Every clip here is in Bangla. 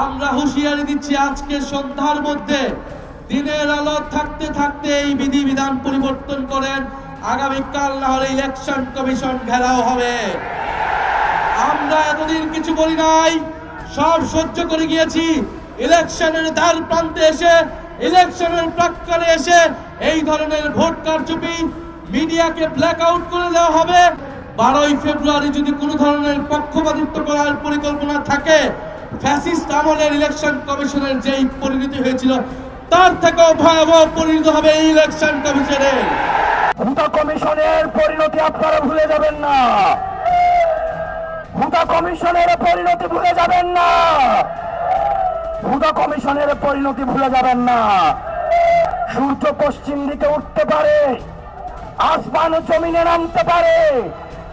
আমরা হুঁশিয়ারি দিচ্ছি, আজকে সন্ধ্যার মধ্যে দিনের আলো থাকতে থাকতে এই বিধিবিধান পরিবর্তন করেন। আগামীকাল না হলে ইলেকশন কমিশন ঘেরাও হবে। আমরা এতদিন কিছু বলি নাই, সব সহ্য করে গিয়েছি। ইলেকশনের দ্বার প্রান্তে এসে, ইলেকশনের প্রাক্কালে এসে এই ধরনের ভোট কারচুপি, মিডিয়াকে ব্ল্যাক আউট করে দেওয়া হবে। 12ই ফেব্রুয়ারি যদি কোনো ধরনের পক্ষপাতিত্ব করার পরিকল্পনা থাকে, ফ্যাসিস্ট আমলের ইলেকশন কমিশনের যেই পরিণতি হয়েছিল তার থেকেও ভয়াবহ পরিণত হবে এই ইলেকশন কমিশনের। ভোটা কমিশনের পরিণতি আপনারা ভুলে যাবেন না। ভোটা কমিশনের পরিণতি ভুলে যাবেন না। ভোটা কমিশনের পরিণতি ভুলে যাবেন না। সূর্য পশ্চিম দিকে উঠতে পারে, আসমান জমিনে নামতে পারে,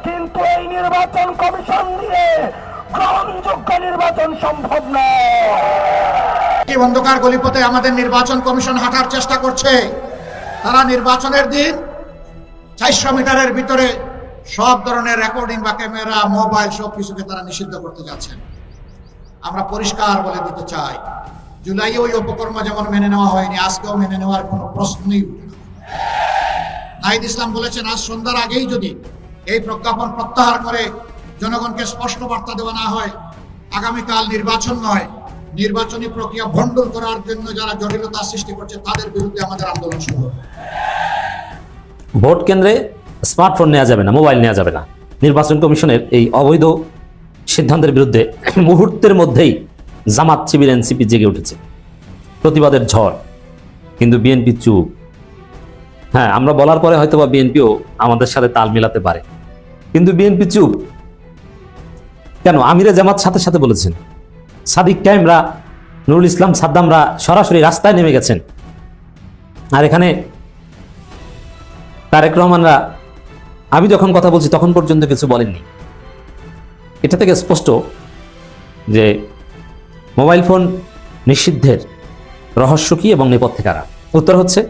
কিন্তু এই নির্বাচন কমিশন দিয়ে গ্রহণযোগ্য নির্বাচন সম্ভব নয়। অন্ধকার গলিপথে আমাদের নির্বাচন কমিশন হাঁটার চেষ্টা করছে। তারা নির্বাচনের দিন 400 মিটারের ভিতরে সব ধরনের রেকর্ডিং বা ক্যামেরা, মোবাইল সব কিছুকে তারা নিষিদ্ধ করতে যাচ্ছেন। আমরা পরিষ্কার বলে দিতে চাই, জুলাইয়ে ওই উপকর্ম যেমন মেনে নেওয়া হয়নি, আজকেও মেনে নেওয়ার কোনো প্রশ্নই উঠে না। নাহিদ ইসলাম বলেছেন, আজ সন্ধ্যার আগেই যদি এই প্রজ্ঞাপন প্রত্যাহার করে জনগণকে স্পষ্ট বার্তা দেওয়া না হয়, আগামীকাল নির্বাচন নয়, নির্বাচনী প্রক্রিয়া ভণ্ডুল করার জন্য যারা জটিলতা সৃষ্টি করছে তাদের বিরুদ্ধে আমাদের আন্দোলন শুরু হবে। ভোট কেন্দ্রে স্মার্টফোন নেওয়া যাবে না, মোবাইল নেওয়া যাবে না। নির্বাচন কমিশনের এই অবৈধ সিদ্ধান্তের বিরুদ্ধে মুহূর্তের মধ্যেই জামাত, শিবির, এনসিপি জেগে উঠেছে। প্রতিবাদের ঝড়, কিন্তু বিএনপি চুপ। হ্যাঁ, আমরা বলার পরে হয়তো বা বিএনপিও আমাদের সাথে তাল মিলাতে পারে, কিন্তু বিএনপি চুপ কেন? আমিরে জামাত সাথে সাথে বলেছেন, সাদিক কায়েমরা, নুরুল ইসলাম সাদ্দামরা সরাসরি রাস্তায় নেমে গেছেন। আর এখানে তারেক রহমানরা আমি যখন কথা বলছি তখন পর্যন্ত কিছু বলেননি। এটা থেকে স্পষ্ট যে মোবাইল ফোন নিষিদ্ধের রহস্য কি এবং নেপথ্যে কারা। উত্তর হচ্ছে,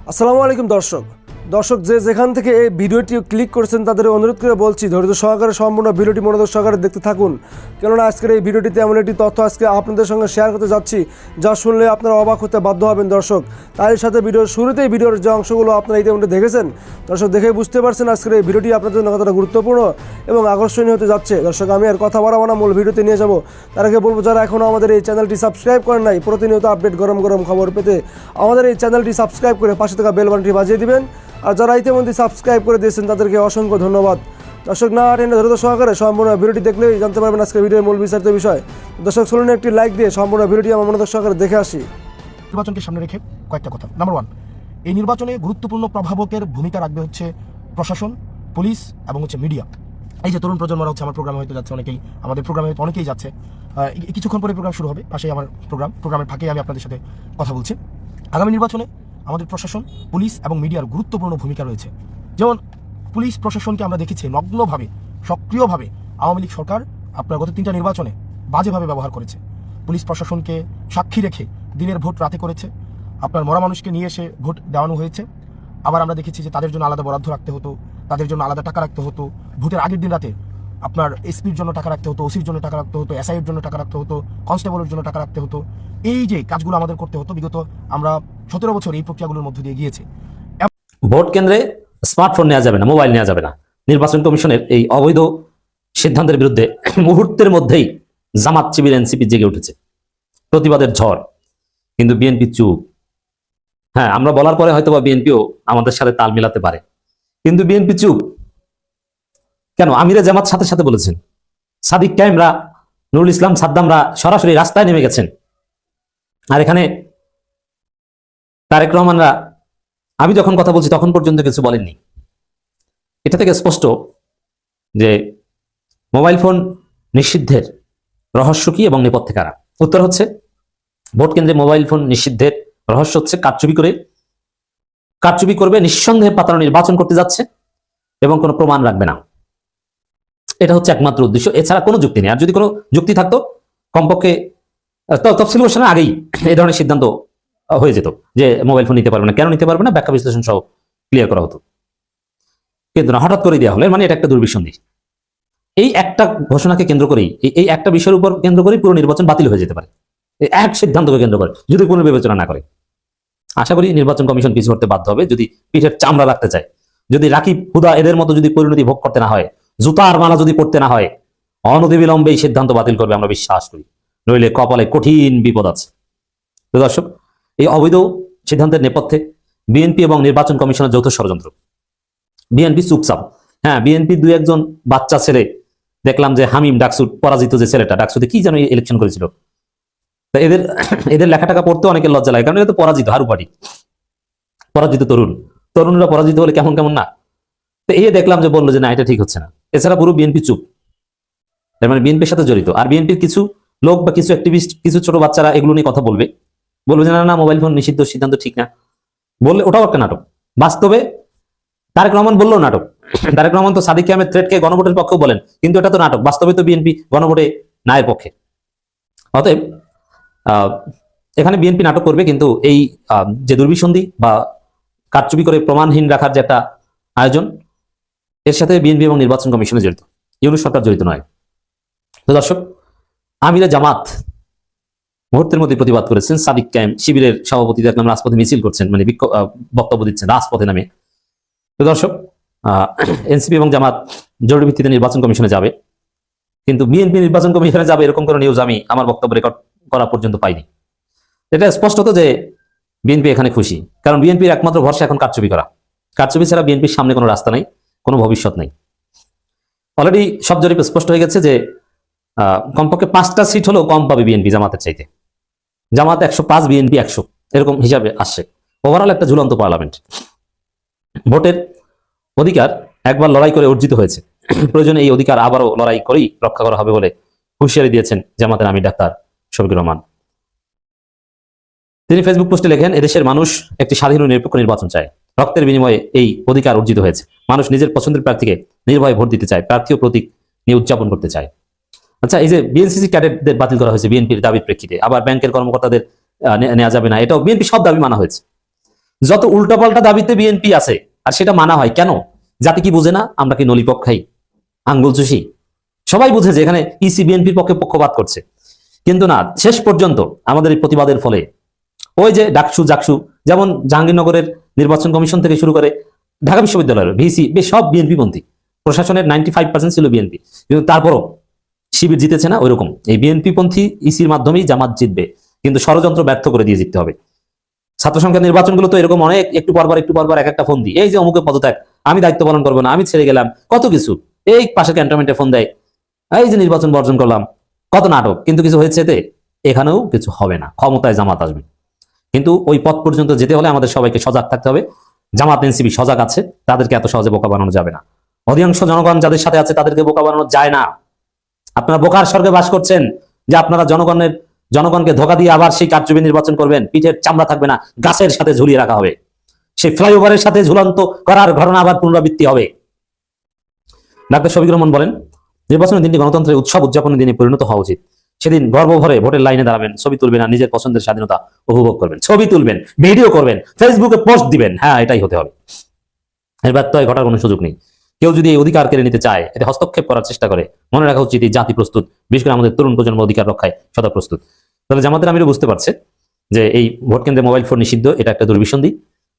আসসালামু আলাইকুম দর্শক যে যেখান থেকে এই ভিডিওটি ক্লিক করেছেন তাদের অনুরোধ করে বলছি, ধৈর্য সহকারে সম্পূর্ণ ভিডিওটি মনোযোগ সহকারে দেখতে থাকুন। কেননা আজকের এই ভিডিওটিতে এমন একটি তথ্য আজকে আপনাদের সঙ্গে শেয়ার করতে যাচ্ছি যা শুনলে আপনারা অবাক হতে বাধ্য হবেন দর্শক। তার সাথে ভিডিওর শুরুতেই ভিডিওর যে অংশগুলো আপনারা ইতিমধ্যে দেখেছেন দর্শক, দেখে বুঝতে পারছেন আজকের এই ভিডিওটি আপনাদের জন্য কতটা গুরুত্বপূর্ণ এবং আকর্ষণীয় হতে যাচ্ছে। দর্শক, আমি আর কথা বাড়াবো না, মূল ভিডিওতে নিয়ে যাব। তার আগে বলবো, যারা এখনও আমাদের এই চ্যানেলটি সাবস্ক্রাইব করেন নাই, প্রতিনিয়ত আপডেট গরম গরম খবর পেতে আমাদের এই চ্যানেলটি সাবস্ক্রাইব করে পাশে থাকা বেল বাটনটি বাজিয়ে দিবেন। আর যারা ইতিমধ্যে সাবস্ক্রাইব করে দিয়েছেন তাদেরকে অসংখ্য ধন্যবাদ। দর্শক, না টেনে ধৈর্য সহকারে সম্পূর্ণ ভিডিওটি দেখলেই জানতে পারবেন আজকের ভিডিওর মূল বিস্তারিত বিষয়। দর্শক, চলুন একটি লাইক দিয়ে সম্পূর্ণ ভিডিওটি আমার মনোযোগ সহকারে দেখে আসি। নির্বাচনকে সামনে রেখে কয়েকটা কথা। নাম্বার 1, এই নির্বাচনে গুরুত্বপূর্ণ প্রভাবকের ভূমিকা রাখবে হচ্ছে প্রশাসন, পুলিশ এবং হচ্ছে মিডিয়া। এই যে তরুণ প্রজন্মরা হচ্ছে আমার প্রোগ্রামে হয়তো যাচ্ছে, অনেকেই আমাদের প্রোগ্রামে অনেকেই যাচ্ছে। কিছুক্ষণ পরে প্রোগ্রাম শুরু হবে, পাশেই আমার প্রোগ্রামের ফাঁকেই আমি আপনাদের সাথে কথা বলছি। আগামী নির্বাচনে আমাদের প্রশাসন, পুলিশ এবং মিডিয়ার গুরুত্বপূর্ণ ভূমিকা রয়েছে। যেমন পুলিশ প্রশাসনকে আমরা দেখেছি নগ্নভাবে, সক্রিয়ভাবে আওয়ামী লীগ সরকার আপনার গত 3টা নির্বাচনে বাজেভাবে ব্যবহার করেছে। পুলিশ প্রশাসনকে সাক্ষী রেখে দিনের ভোট রাতে করেছে, আপনার মরা মানুষকে নিয়ে এসে ভোট দেওয়ানো হয়েছে। আবার আমরা দেখেছি যে তাদের জন্য আলাদা বরাদ্দ রাখতে হতো, তাদের জন্য আলাদা টাকা রাখতে হতো। ভোটের আগের দিন রাতে আপনার এসপির জন্য টাকা রাখতে হতো, ওসির জন্য টাকা রাখতে হতো, এসআইয়ের জন্য টাকা রাখতে হতো, কনস্টেবলের জন্য টাকা রাখতে হতো। এই যে কাজগুলো আমাদের করতে হতো, বিগত আমরা 17 বছর এই প্রক্রিয়াগুলোর মধ্য দিয়ে গিয়েছে। ভোট কেন্দ্রে স্মার্টফোন নেওয়া যাবে না, মোবাইল নেওয়া যাবে না। নির্বাচন কমিশনের এই অবৈধ সিদ্ধান্তের বিরুদ্ধে মুহূর্তের মধ্যেই জামাত, শিবির, এনসিপি জেগে উঠেছে। প্রতিবাদের ঝড়, কিন্তু বিএনপি চুপ। হ্যাঁ, আমরা বলার পরে হয়তো বা বিএনপিও আমাদের সাথে তাল মিলাতে পারে, কিন্তু বিএনপি চুপ কেন? আমিরে জামাত সাথে সাথে বলেছেন, সাদিক কায়েমরা, নুরুল ইসলাম সাদ্দামরা সরাসরি রাস্তায় নেমে গেছেন। আর এখানে তারেক রহমানরা আমি যখন কথা বলছি তখন পর্যন্ত কিছু বলেননি। এটা থেকে স্পষ্ট যে মোবাইল ফোন নিষিদ্ধের রহস্য কি এবং নেপথ্যে কারা। উত্তর হচ্ছে, ভোট কেন্দ্রে মোবাইল ফোন নিষিদ্ধের রহস্য হচ্ছে কারচুপি করবে, নিঃসন্দেহে পাতানো নির্বাচন করতে যাচ্ছে এবং কোনো প্রমাণ রাখবে না। এটা হচ্ছে একমাত্র উদ্দেশ্য, এছাড়া কোনো যুক্তি নেই। আর যদি কোনো যুক্তি থাকতো কমপক্ষে তফসিল ঘোষণার আগেই এই ধরনের সিদ্ধান্ত হয়ে যেত যে মোবাইল ফোন নিতে পারবে না, কেন নিতে পারবে না, ব্যাখ্যা বিশ্লেষণ সহ ক্লিয়ার করা হতো। কিন্তু না, হঠাৎ করে দেওয়া হলো, মানে এটা একটা দুর্বিসন্ধি। এই একটা ঘোষণাকে কেন্দ্র করেই এই একটা বিষয়ের উপর কেন্দ্র করেই পুরো নির্বাচন বাতিল হয়ে যেতে পারে, এই এক সিদ্ধান্তকে কেন্দ্র করে যদি পুনর্বিবেচনা না করে। আশা করি নির্বাচন কমিশন কিছু করতে বাধ্য হবে যদি পিঠের চামড়া রাখতে চায়, যদি রাকিব হুদা এদের মতো যদি পরিণতি ভোগ করতে না হয়, জুতার মালা যদি পড়তে না হয়, অনতিবিলম্বে এই সিদ্ধান্ত বাতিল করবে আমরা বিশ্বাস করি, নইলে কপালে কঠিন বিপদ আছে। তো দর্শক, এই অবৈধ সিদ্ধান্তের নেপথ্যে বিএনপি এবং নির্বাচন কমিশনের যৌথ ষড়যন্ত্র। বিএনপি চুপচাপ, হ্যাঁ বিএনপি দুই একজন বাচ্চা ছেলে দেখলাম যে হামিম ডাকসু পরাজিত যে ছেলেটা, ডাকসুতে কি যেন ইলেকশন করেছিল, তা এদের এদের লেখাটাকা পড়তে অনেকে লজ্জা লাগে, কারণ এটা তো পরাজিত হারু পার্টি, পরাজিত তরুণরা পরাজিত হলে কেমন কেমন না। তো এই দেখলাম যে বললো যে না এটা ঠিক হচ্ছে না। এছাড়া পুরো বিএনপি চুপ, তার মানে বিএনপির সাথে জড়িত। আর বিএনপির কিছু লোক বা কিছু অ্যাক্টিভিস্ট, কিছু ছোট বাচ্চারা এগুলো নিয়ে কথা বলবে যে না মোবাইল ফোন নিষিদ্ধ সিদ্ধান্ত ঠিক না, বললে ওটাও একটা নাটক। বাস্তবে তারেক রহমান বললো নাটক, তারেক রহমান তো সাদিক আহমেদ থ্রেডকে গণভোটের পক্ষেও বলেন, কিন্তু এটা তো নাটক। বাস্তবে তো বিএনপি গণভোটে নায়ের পক্ষে। অতএব এখানে বিএনপি নাটক করবে, কিন্তু এই যে দুর্বিসন্ধি বা কারচুপি করে প্রমাণহীন রাখার যে একটা আয়োজন, এর সাথে বিএনপি এবং নির্বাচন কমিশনে জড়িত, ইউনূস সরকার জড়িত নয়। তো দর্শক, আমিরে জামাত মুহূর্তের মধ্যে প্রতিবাদ করেছেন। সাদিক কায়েম শিবিরের সভাপতি দেখলাম রাজপথে মিছিল করছেন, মানে বক্তব্য দিচ্ছেন রাজপথে নামে। তো দর্শক, এনসিপি এবং জামাত জরুরি ভিত্তিতে নির্বাচন কমিশনে যাবে, কিন্তু বিএনপি নির্বাচন কমিশনে যাবে এরকম কোনো নিউজ আমি আমার বক্তব্য রেকর্ড করা পর্যন্ত পাইনি। এটা স্পষ্টত যে বিএনপি এখানে খুশি, কারণ বিএনপির একমাত্র ভরসা এখন কারচুপি করা। কারচুপি ছাড়া বিএনপির সামনে কোনো রাস্তা নেই, কোনো ভবিষ্যৎ নেই। অলরেডি সব জরিপ স্পষ্ট হয়ে গেছে যে কমপক্ষে 5টা সিট হলেও কম পাবে বিএনপি জামাতের চাইতে। জামাত 105, বিএনপি 100, এরকম হিসাবে আসছে। ওভারঅল একটা ঝুলন্ত পার্লামেন্ট। ভোটের অধিকার একবার লড়াই করে অর্জিত হয়েছে, প্রয়োজনে এই অধিকার আবারও লড়াই করেই রক্ষা করা হবে বলে হুঁশিয়ারি দিয়েছেন জামাতের আমির ডাক্তার শফিকুর রহমান। তিনি ফেসবুক পোস্টে লেখেন, এদেশের মানুষ একটি স্বাধীন ও নিরপেক্ষ নির্বাচন চায়। রক্তের বিনিময়ে এই অধিকার অর্জিত হয়েছে। মানুষ নিজের পছন্দের প্রার্থীকে নির্ভয়ে ভোট দিতে চায়, প্রার্থী ও প্রতীক নিয়ে উদযাপন করতে চায়। আচ্ছা, এই যে বিএনসিসি ক্যাডেটদের বাতিল করা হয়েছে বিএনপির দাবির প্রেক্ষিতে, আবার ব্যাংকের কর্মকর্তাদের নেওয়া যাবে না, এটাও বিএনপি সব দাবি মানা হয়েছে। যত উল্টাপাল্টা দাবিতে বিএনপি আছে আর সেটা মানা হয় কেন? জাতি কি বুঝে না আমরা কি নলিপপ খাই, আঙ্গুল চুষি? সবাই বুঝে যে এখানে ইসি বিএনপির পক্ষে পক্ষপাত করছে, কিন্তু না, শেষ পর্যন্ত আমাদের এই প্রতিবাদের ফলে ওই যে ডাকসু জাকসু, যেমন জাহাঙ্গীরনগরের নির্বাচন কমিশন থেকে শুরু করে ঢাকা বিশ্ববিদ্যালয়ের ভিসি সব বিএনপি পন্থী, প্রশাসনের 95% ছিল বিএনপি, কিন্তু তারপরও শিবির জিতেছে না। ওইরকম এই বিএনপি পন্থী ইসির মাধ্যমেই জামাত জিতবে, কিন্তু ষড়যন্ত্র ব্যর্থ করে দিয়ে জিততে হবে। ছাত্র সংখ্যা নির্বাচনগুলো তো এরকম অনেক, একটু পরবার এক একটা ফোন দিই, এই যে অমুকে পদত্যাগ, আমি দায়িত্ব পালন করবো না, আমি ছেড়ে গেলাম, কত কিছু। এই পাশে ক্যান্টনমেন্টে ফোন দেয়, এই যে নির্বাচন বর্জন করলাম, কত নাটক, কিন্তু কিছু হয়েছে এতে? এখানেও কিছু হবে না, ক্ষমতায় জামাত আসবে। কিন্তু ওই পথ পর্যন্ত যেতে হলে আমাদের সবাইকে সজাগ থাকতে হবে। জামাত এনসিপি সজাগ আছে, তাদেরকে এত সহজে বোকা বানানো যাবে না। অধিকাংশ জনগণ যাদের সাথে আছে তাদেরকে বোকা বানানো যায় না। আপনারা বোকার স্বর্গে বাস করছেন যে আপনারা জনগণকে ধোকা দিয়ে আবার সেই কারচুপি নির্বাচন করবেন, পিঠের চামড়া থাকবে না, গাছের সাথে ঝুলিয়ে রাখা হবে, সেই ফ্লাইওভারের সাথে ঝুলন্ত করার ঘটনা আবার পুনরাবৃত্তি হবে। ডাক্তার শফিকুর রহমান বলেন, নির্বাচনের দিনটি গণতন্ত্রের উৎসব উদযাপনের দিনে পরিণত হওয়া উচিত। সেদিন গর্বভরে ভোটের লাইনে দাঁড়াবেন, ছবি তুলবেন আর নিজের পছন্দের স্বাধীনতা উপভোগ করবেন। ছবি তুলবেন, ভিডিও করবেন, ফেসবুকে পোস্ট দিবেন, হ্যাঁ এটাই হতে হবে। এর ব্যত্যয় ঘটার কোনো সুযোগ নেই। কেউ যদি এই অধিকার কেড়ে নিতে চায়, এতে হস্তক্ষেপ করার চেষ্টা করে, মনে রাখা উচিত এই জাতি প্রস্তুত, বিশেষ করে আমাদের তরুণ প্রজন্ম অধিকার রক্ষায় সদা প্রস্তুত। তাহলে জামাতের আমিরও বুঝতে পারছে যে এই ভোট কেন্দ্রে মোবাইল ফোন নিষিদ্ধ, এটা একটা দুর্বিসন্ধি।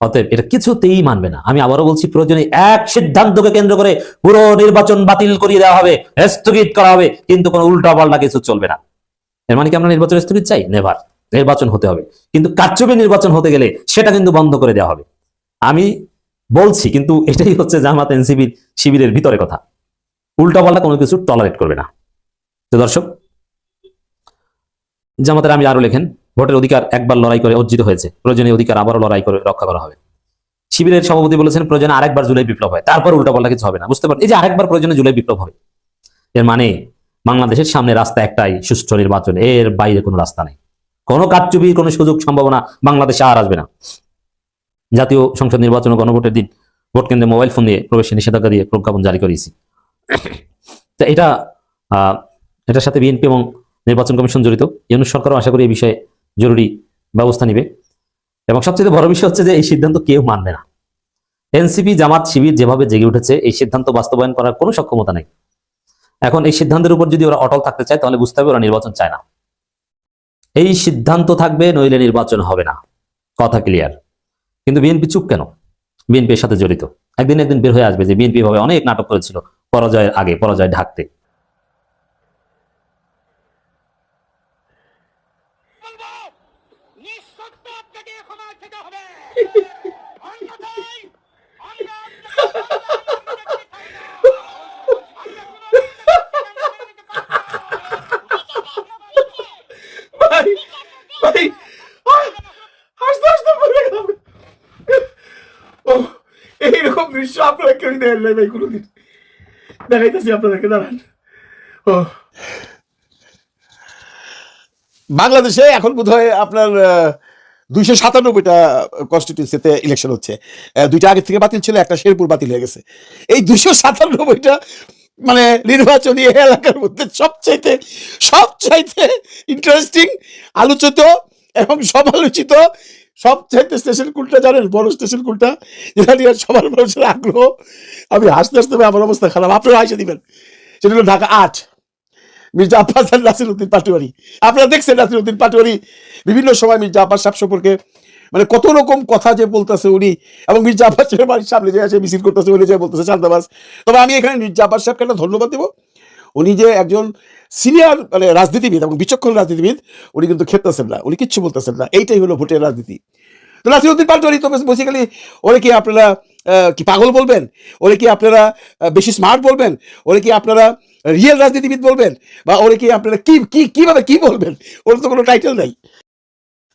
অতএব এটা কিছুতেই মানবে না। আমি আবারও বলছি, প্রয়োজনে এক সিদ্ধান্তকে কেন্দ্র করে পুরো নির্বাচন বাতিল করিয়ে দেওয়া হবে, স্থগিত করা হবে, কিন্তু কোনো উল্টা পাল্টা কিছু চলবে না। এর মানে কি আমরা নির্বাচন স্থগিত চাই? নেভার। নির্বাচন হতে হবে, কিন্তু কারচুপি নির্বাচন হতে গেলে সেটা কিন্তু বন্ধ করে দেওয়া হবে। আমি বলছি, কিন্তু এটাই হচ্ছে জামাত এনসিপির শিবিরের ভিতরে কথা। উল্টাপাল্টা কোনো কিছু টলারেট করবে না। তো দর্শক, জামাতের আমির আরো লেখেন, ভোটের অধিকার একবার লড়াই করে অর্জিত হয়েছে, প্রয়োজনে অধিকার আবারও লড়াই করে রক্ষা করা হবে। শিবিরের সভাপতি বলেছেন, প্রয়োজনে আরেকবার জুলাই বিপ্লব হয়, তারপর উল্টাপাল্টা কিছু হবে না। বুঝতে পারেন, এই যে আরেকবার প্রয়োজনে জুলাই বিপ্লব হবে, এর মানে বাংলাদেশের সামনে রাস্তা একটাই, সুষ্ঠু নির্বাচন, এর বাইরে কোনো রাস্তা নেই। কোনো কারচুপির কোনো সুযোগ সম্ভাবনা বাংলাদেশে আর আসবে না। জাতীয় সংসদ নির্বাচন ও গণভোটের দিন ভোট কেন্দ্রে মোবাইল ফোন দিয়ে প্রবেশের নিষেধাজ্ঞা দিয়ে প্রজ্ঞাপন জারি করেছি। তো এটার সাথে বিএনপি এবং নির্বাচন কমিশন জড়িত। ইউনূস সরকারও আশা করি এই বিষয়ে জরুরি ব্যবস্থা নিবে। এবং সবচেয়ে বড় বিষয় হচ্ছে যে এই সিদ্ধান্ত কেউ মানবে না। এনসিপি, জামাত, শিবির যেভাবে জেগে উঠেছে, এই সিদ্ধান্ত বাস্তবায়ন করার কোনো সক্ষমতা নেই। এখন এই সিদ্ধান্তের উপর যদি ওরা অটল থাকতে চায় তাহলে বুঝতে হবে ওরা নির্বাচন চায় না। এই সিদ্ধান্ত থাকবে, নইলে নির্বাচন হবে না, কথা ক্লিয়ার। কিন্তু বিএনপি চুপ কেন? বিএনপির সাথে জড়িত, একদিন বের হয়ে আসবে যে বিএনপি ভাবে অনেক নাটক করেছিল পরাজয়ের আগে, পরাজয় ঢাকতে। ভাই ভাই হাসতে হাসতে মরে গেলাম। ও এইরকম দৃশ্য আপনারা কেউ দেখেন নাই ভাই কোনোদিন। দেখাইতেছি আপনাদেরকে, দাঁড়ান। ও বাংলাদেশে এখন বোধহয় আপনার 297টা কনস্টিটিউন্সিতে ইলেকশন হচ্ছে। 2টা আগে থেকে বাতিল ছিল, একটা শেরপুর বাতিল হয়ে গেছে। এই 297টা মানে নির্বাচনী এলাকার মধ্যে সবচাইতে ইন্টারেস্টিং, আলোচিত এবং সমালোচিত সবচাইতে স্টেশন কোনটা জানেন? বড় স্টেশন কোনটা, যেটা নিয়ে সবার মানুষের আগ্রহ। আমি হাসতে হাসতে আমার অবস্থা খারাপ, আপনারা হাসে দিবেন। সেটা হলো ঢাকা 8, মির্জা আব্বাস আর নাসিরউদ্দিন পাটোয়ারি। আপনারা দেখছেন নাসিরউদ্দিন পাটোয়ারি বিভিন্ন সময় মির্জা আব্বাস সাহেব সম্পর্কে মানে কত রকম কথা যে বলতেছে উনি, এবং মির্জা আব্বাস সাহেবের বাড়ির সামনে যে আছে মিছিল করতেছে, উনি যে বলতেছে চান্দাবাজ। তবে আমি এখানে মির্জা আব্বাস সাহেবকে একটা ধন্যবাদ দেবো। উনি যে একজন সিনিয়র মানে রাজনীতিবিদ এবং বিচক্ষণ রাজনীতিবিদ, উনি কিন্তু খেলতেছেন না, উনি কিচ্ছু বলতেছেন না। এইটাই হলো ভোটের রাজনীতি। তো নাসিরউদ্দিন পাটোয়ারি তো বেসিক্যালি ওরে কি আপনারা কি পাগল বলবেন? ওরে কি আপনারা বেশি স্মার্ট বলবেন? ওরে কি আপনারা রিয়েল রাজনীতিবিদ বলবেন? বা ওরে কি আপনারা কিভাবে কি বলবেন? ওর তো কোনো টাইটেল নাই।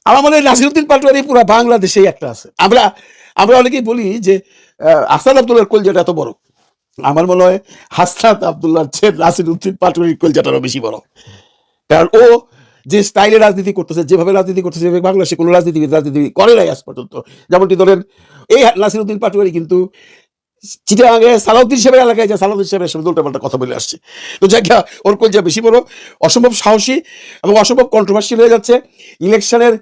আমার মনে হয় নাসিরউদ্দিন পাটোয়ারি পুরো বাংলাদেশেই একটা আছে। আমরা অনেকেই বলি যে হাসান আব্দুল্লাহর কলজাটা এত বড়। আমার মনে হয় হাসনাত আব্দুল্লাহর চেয়ে নাসিরউদ্দিন পাটোয়ারির কলজাটারও বেশি বড়। কারণ ও যে স্টাইলে রাজনীতি করতেছে, যেভাবে রাজনীতি করতেছে, বাংলাদেশে কোনো রাজনীতি করে নাই আজ পর্যন্ত। যেমনটি ধরেন এই নাসিরউদ্দিন পাটোয়ারি কিন্তু চিটাগাঙে সালাউদ্দিন সাহেবের এলাকায় যে সালাউদ্দিন সাহেবের সঙ্গে উল্টাপাল্টা কথা বলে আসছে। তো জায়গা ওর কলজা বেশি বড়, অসম্ভব সাহসী এবং অসম্ভব কন্ট্রোভার্সিয়াল হয়ে যাচ্ছে। ইলেকশনের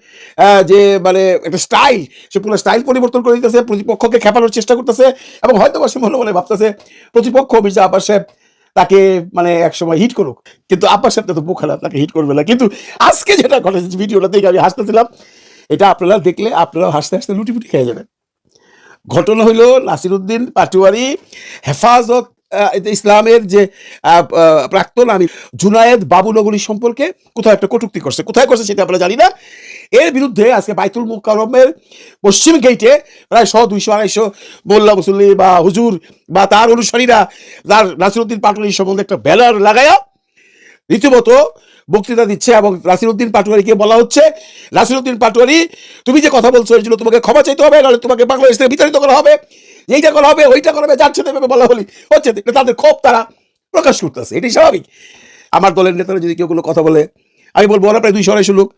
যে মানে একটা স্টাইল, সে পুরো স্টাইল পরিবর্তন করে দিতেছে, প্রতিপক্ষকে খেপানোর চেষ্টা করতেছে, এবং হয়তো সে মনে মনে ভাবতেছে প্রতিপক্ষ মির্জা আব্বাস সাহেব তাকে মানে একসময় হিট করুক, কিন্তু আব্বাস সাহেব তো মুখ খারাপ, তাকে হিট করবে না। কিন্তু আজকে যেটা ঘটেছে, ভিডিওটা দেখে আমি হাসতেছিলাম, এটা আপনারা দেখলে আপনারা হাসতে হাসতে লুটিপুটি খেয়ে যাবেন। ঘটনা হইল নাসিরউদ্দিন পাটোয়ারি হেফাজত ইসলামের যে প্রাক্তন আমি জুনায়েদ বাবুনগরী সম্পর্কে কোথাও একটা কটূক্তি করছে। কোথায় করছে সেটা আমরা জানি না। এর বিরুদ্ধে আজকে বাইতুল মুকাররমের পশ্চিম গেইটে প্রায় 100-200-250 মোল্লা মুসল্লি বা হুজুর বা তার অনুসারীরা তার নাসিরউদ্দিন পাটোয়ারির সম্বন্ধে একটা ব্যানার লাগায়া রীতিমতো বক্তৃতা দিচ্ছে, এবং নাসিরউদ্দিন পাটোয়ারিকে বলা হচ্ছে, নাসিরউদ্দিন পাটোয়ারি তুমি যে কথা বলছো এর জন্য তোমাকে ক্ষমা চাইতে হবে, নাহলে তোমাকে বাংলাদেশ থেকে বিতাড়িত করা হবে, এইটা করা হবে, ওইটা করা হবে, যাচ্ছে দেবে বলা হলি হচ্ছে। তাদের ক্ষোভ তারা প্রকাশ করতেছে, এটাই স্বাভাবিক। আমার দলের নেতারা যদি কেউ কোনো কথা বলে, আমি বলবো ওরা প্রায় 200-250 লোক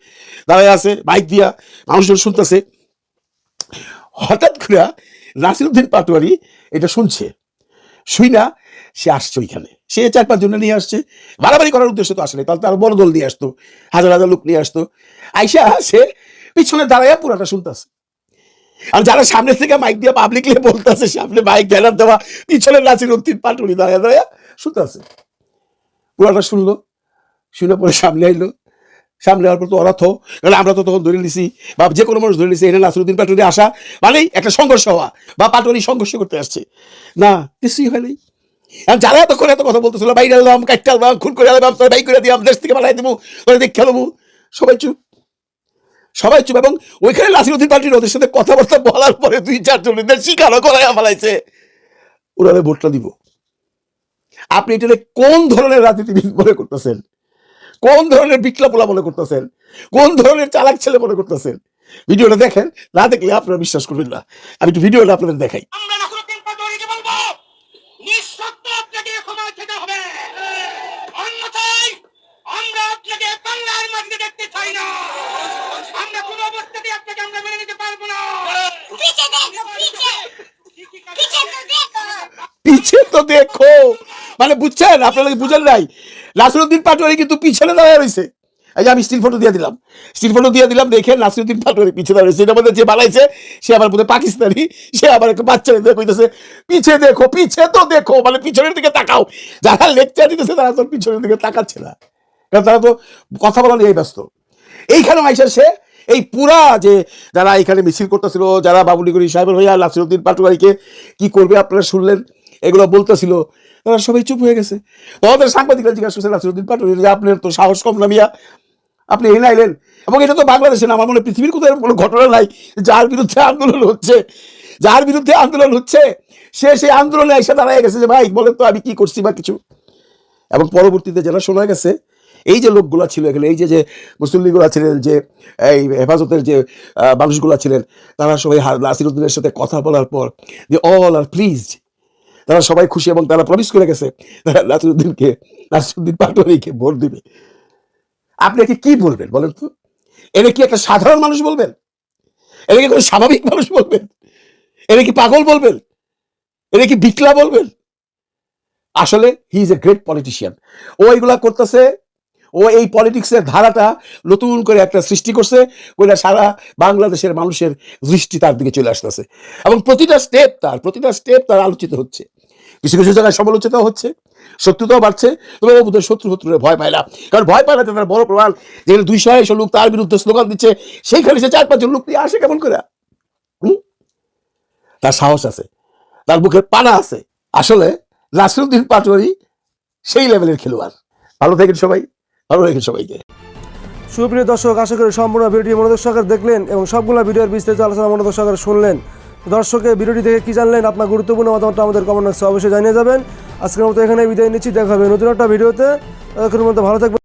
দাঁড়ায় আছে, মাইক দিয়া মানুষজন শুনতেছে। হঠাৎ করে নাসিরউদ্দিন পাটোয়ারি এটা শুনছে, শুই না সে আসছে ওইখানে, সে 4-5 জন নিয়ে আসছে। বাড়াবাড়ি করার উদ্দেশ্য তো আসলে, তাহলে তার বড় দল নিয়ে আসতো, হাজার হাজার লোক নিয়ে আসতো। আইসা সে পিছনে দাঁড়াইয়া পুরাটা শুনতেছে, আর যারা সামনে থেকে মাইক দিয়ে পাবলিকলি বলতেছে, সামনে মাইক ব্যানার দেওয়া, পিছনে নাসিরউদ্দিন পাটোয়ারি দাঁড়াইয়া দাঁড়াইয়া শুনতেছে। পুরাটা শুনলো, শুনে পরে সামনে আইলো। সামনে হওয়ার পর তো ওরা তো, আমরা তো তখন ধরে নিছি, বা যে কোনো মানুষ ধরে নিছি এটা নাসিরউদ্দিন পাটোয়ারি আসা মানেই একটা সংঘর্ষ হওয়া, বা পাটোয়ারি সংঘর্ষ করতে আসছে। না, কিছুই হয় নাই। যারা এতক্ষণ এত কথা বলতেছিল, বাইরে আলবাম কাটতে আলবাম খুন করে আলবাম বাই করে দিলাম, দেশ থেকে বানাই দেবো, দেখ খেলবো, সবাই চুপ, সবাই চুপ। এবং ওইখানে নাসিরউদ্দিন পাটোয়ারি ওদের সাথে কথাবার্তা বলার পরে 2-4 জনের শিকারও করাইয়া ফেলাইছে, ওরা ভোটটা দিব। আপনি এটা কোন ধরনের রাজনীতিবিদ মনে করতেছেন? কোন ধরনের বিপ্লবলা মনে করতেছেন? কোন ধরনের চালাক ছেলে মনে করতেছেন? ভিডিওটা দেখেন, না দেখলে আপনারা বিশ্বাস করবেন না। আমি একটু ভিডিওটা আপনাদের দেখাই। পিছে তো দেখো, মানে বুঝছেন? আপনারা বুঝেন নাই, নাসিরউদ্দিন পাটোয়ারি কিন্তু পিছনে দাঁড়ায় রয়েছে, এই যে আমি স্টিল ফটো দিয়ে দিলাম দেখে নাসিরুদ্দিন পাটোয়ারি পিছিয়ে দাঁড়িয়েছে, এটার মধ্যে যে বানাইছে সে আবার বোধহয় পাকিস্তানি, সে আবার একটা বাচ্চা কইতেছে পিছে দেখো, পিছে তো দেখো, মানে পিছনের দিকে তাকাও। যারা লেকচার দিতেছে তারা তো পিছনের দিকে তাকাচ্ছে না, কারণ তারা তো কথা বলা নিয়ে ব্যস্ত। এইখানে আইসা সে এই পুরা যে যারা এখানে মিছিল করতেছিল, যারা বাবুলিগড়ি সাহেবের ভাইয়া নাসিরুদ্দিন পাটোয়ারিকে কি করবে আপনারা শুনলেন, এগুলো বলতেছিল, তারা সবাই চুপ হয়ে গেছে। তোমাদের সাংবাদিকরা জিজ্ঞাসা করছে নাসিরুদ্দিন পাটোয়ারি যে আপনার তো সাহস কম নামিয়া আপনি এই নাইলেন, এবং এটা তো বাংলাদেশে না, আমার মনে হয় পৃথিবীর কোথাও কোনো ঘটনা নাই যার বিরুদ্ধে আন্দোলন হচ্ছে সে সেই আন্দোলনে এসে দাঁড়ায় গেছে যে ভাই বলেন তো আমি কি করছি বা কিছু। এবং পরবর্তীতে যেটা শোনা গেছে, এই যে লোকগুলা ছিল এখানে, এই যে মুসল্লিগুলা ছিলেন, যে এই হেফাজতের যে মানুষগুলা ছিলেন, তারা সবাই নাসিরুদ্দিনের সাথে কথা বলার পর যে অল আর প্লিজড, তারা সবাই খুশি এবং তারা প্রমিস করে গেছে তারা নাসিরুদ্দিন পাটোয়ারিকে ভোট দিবে। আপনি কি বলবেন বলেন তো? এটা কি একটা সাধারণ মানুষ বলবেন? এটা কি কোনো স্বাভাবিক মানুষ বলবেন? এটা কি পাগল বলবেন? এটা কি বিকলা বলবেন? আসলে he is a great politician. ও এইগুলা করতেছে, ও এই পলিটিক্সের ধারাটা নতুন করে একটা সৃষ্টি করছে, ওইটা সারা বাংলাদেশের মানুষের দৃষ্টি তার দিকে চলে আসতেছে, এবং প্রতিটা স্টেপ তার আলোচিত হচ্ছে, কিছু কিছু জায়গায় সমালোচিত হচ্ছে, শত্রুতাও বাড়ছে। তবে ও বোধহয় শত্রুরে ভয় পায় না, কারণ ভয় পায় না তার বড় প্রমাণ, যেখানে 200 লোক তার বিরুদ্ধে স্লোগান দিচ্ছে, সেইখানে সে 4-5 জন লোক নিয়ে আসে কেমন করে? তার সাহস আছে, তার বুকের পানা আছে। আসলে নাসিরুদ্দিন পাটোয়ারি সেই লেভেলের খেলোয়াড়। ভালো থাকেন সবাই, ভালো রাখেন সবাইকে। সুপ্রিয় দর্শক, আশা করি সম্পূর্ণ ভিডিওটি মনোযোগ সহকারে দেখলেন এবং সবগুলো ভিডিওর বিস্তারিত আলোচনা মনোযোগ সহকারে শুনলেন। দর্শকের ভিডিওটি দেখে কি জানলেন, আপনার গুরুত্বপূর্ণ মতামতটা আমাদের কমেন্ট বক্সে অবশ্যই জানিয়ে যাবেন। আজকের মতো এখানে বিদায় নিচ্ছি, দেখা হবে নতুন একটা ভিডিওতে। ততক্ষণের মধ্যে ভালো থাকবেন।